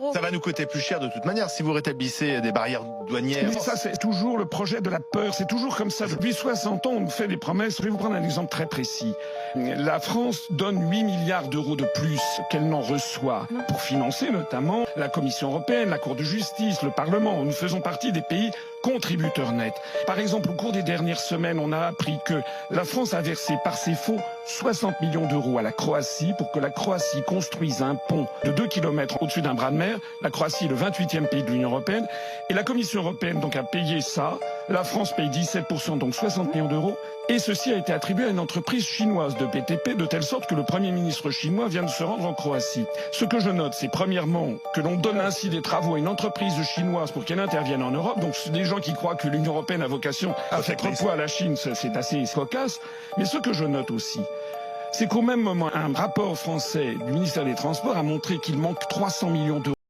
d'euros. Ça va nous coûter plus cher de toute manière si vous rétablissez des barrières douanières. Mais ça, c'est toujours le projet de la peur. C'est toujours comme ça. Depuis 60 ans, on nous fait des promesses. Je vais vous prendre un exemple très précis. La France donne 8 milliards d'euros de plus qu'elle n'en reçoit pour financer notamment la Commission européenne, la Cour de justice, le Parlement. Nous faisons partie des pays contributeurs nets. Par exemple, au cours des dernières semaines, on a appris que la France a versé par ses fonds 60 millions d'euros à la Croatie pour que la Croatie construise un pont de 2 km au-dessus d'un bras de mer. La Croatie est le 28e pays de l'Union européenne. Et la Commission européenne donc a payé ça. La France paye 17%, donc 60 millions d'euros. Et ceci a été attribué à une entreprise chinoise de BTP, de telle sorte que le Premier ministre chinois vient de se rendre en Croatie. Ce que je note, c'est premièrement que l'on donne ainsi des travaux à une entreprise chinoise pour qu'elle intervienne en Europe. Donc des gens qui croient que l'Union européenne a vocation à faire poids à la Chine, c'est assez cocasse. Mais ce que je note aussi, c'est qu'au même moment, un rapport français du ministère des Transports a montré qu'il manque 300 millions d'euros.